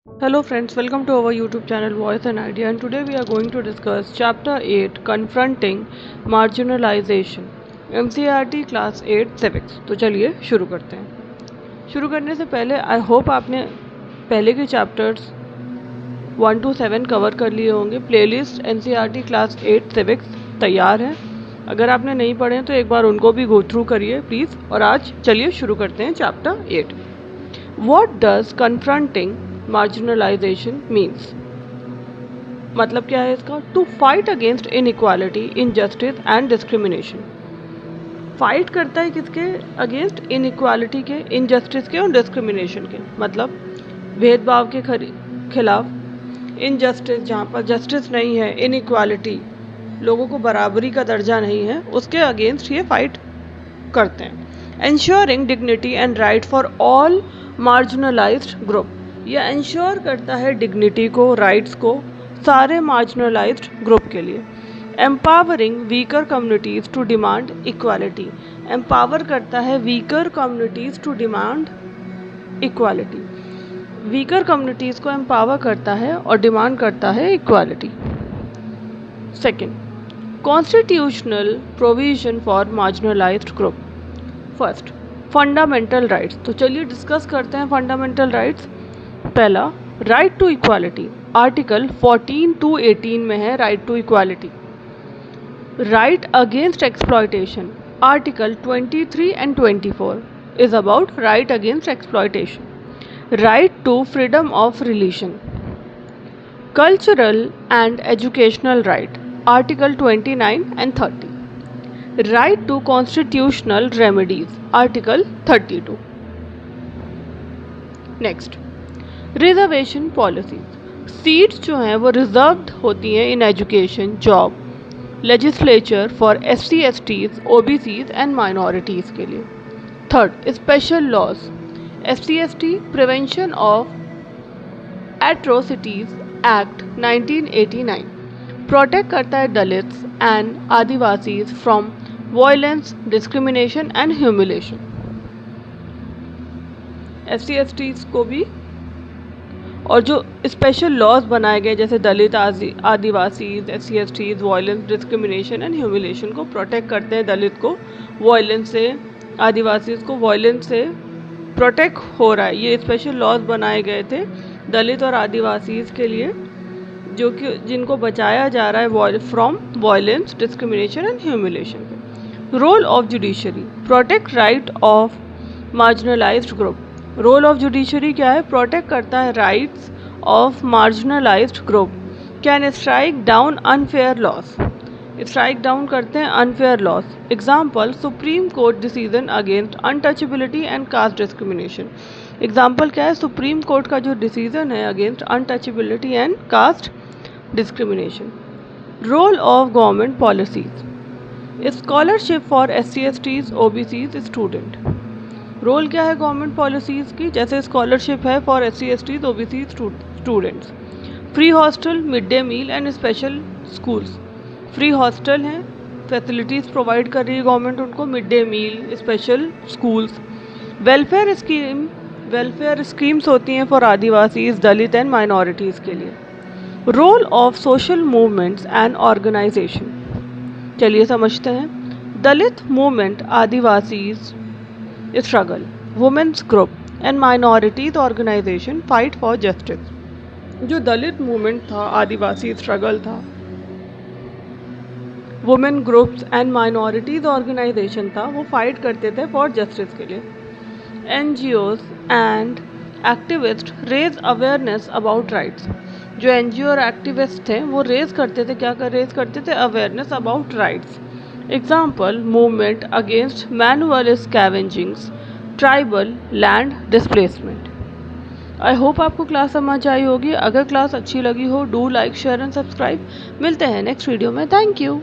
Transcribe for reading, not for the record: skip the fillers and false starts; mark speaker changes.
Speaker 1: Hello friends, welcome to our YouTube channel Voice and Idea, and today we are going to discuss Chapter 8 Confronting Marginalization MCERT Class 8 Civics। तो चलिए शुरू करते हैं। शुरू करने से पहले आई होप आपने पहले के चैप्टर्स 1 to 7 कवर कर लिए होंगे। प्लेलिस्ट NCERT क्लास 8 सिविक्स तैयार है, अगर आपने नहीं पढ़े हैं तो एक बार उनको भी गो थ्रू करिए प्लीज़। और आज चलिए शुरू करते हैं chapter 8। What does confronting marginalization means? मतलब क्या है इसका? To fight against inequality, injustice and discrimination. Fight करता है किसके अगेंस्ट? इनइक्वालिटी के, इनजस्टिस के और डिस्क्रिमिनेशन के। मतलब भेदभाव के खिलाफ, इनजस्टिस जहाँ पर जस्टिस नहीं है, इनइक्वालिटी लोगों को बराबरी का दर्जा नहीं है, उसके अगेंस्ट ये फाइट करते हैं। Ensuring dignity and right for all marginalised group, यह इंश्योर करता है डिग्निटी को, राइट्स को सारे मार्जिनलाइज्ड ग्रुप के लिए। Empowering weaker communities to demand equality, empower करता है weaker communities to demand equality. Weaker communities को एम्पावर करता है और डिमांड करता है equality. Second, constitutional provision for marginalised group. First, fundamental rights. तो चलिए डिस्कस करते हैं फंडामेंटल राइट्स। पहला, right to equality, article 14 to 18 में है right to equality. Right against exploitation, article 23 and 24 is about right against exploitation. Right to freedom of religion. Cultural and educational right, article 29 and 30। Right to constitutional remedies, article 32। Next, reservation policy. Seats जो हैं वो reserved होती हैं in education, job, legislature for SC STs, OBCs and minorities के लिए। Third, special laws. SC ST prevention of atrocities act 1989 protect करता है Dalits and Adivasis from violence, discrimination and humiliation. SC STs को भी, और जो स्पेशल लॉज बनाए गए जैसे Dalit, Adivasis, SC STs, violence, discrimination and humiliation को प्रोटेक्ट करते हैं। दलित को वायलेंस से, आदिवासीज को वायलेंस से प्रोटेक्ट हो रहा है। ये स्पेशल लॉज बनाए गए थे दलित और आदिवासीज के लिए, जो कि जिनको बचाया जा रहा है from violence, discrimination and humiliation. Role of judiciary, protect right of marginalised group. Role of judiciary क्या है? प्रोटेक्ट करता है rights of marginalised group. Can strike down unfair laws, strike down करते हैं unfair laws. Example, supreme court decision against untouchability and caste discrimination. Example क्या है? Supreme court का जो डिसीजन है against untouchability and caste discrimination. Role of government policies, scholarship for SC STs, OBCs student. Role क्या है government policies की? जैसे scholarship है for SC STs, OBC students. Free hostel, mid day meal and special schools. Free hostel हैं, facilities provide कर रही है government उनको, mid day meal, special schools. Welfare schemes होती हैं for Adivasis, Dalit and minorities के लिए। Role of social movements and organisation, चलिए समझते हैं। Dalit movement, Adivasis struggle, women's group and minorities organisation fight for justice. जो दलित मूवमेंट था, आदिवासी स्ट्रगल था, women groups and minorities organisation था, वो फाइट करते थे फॉर जस्टिस के लिए। NGOs and activist raise awareness about rights. जो NGO और एक्टिविस्ट थे वो रेज करते थे, रेज करते थे awareness about rights. Example, movement against manual scavengings, tribal land displacement. I hope आपको क्लास समझ आई होगी। अगर क्लास अच्छी लगी हो, do like, share and subscribe. मिलते हैं नेक्स्ट वीडियो में। Thank you.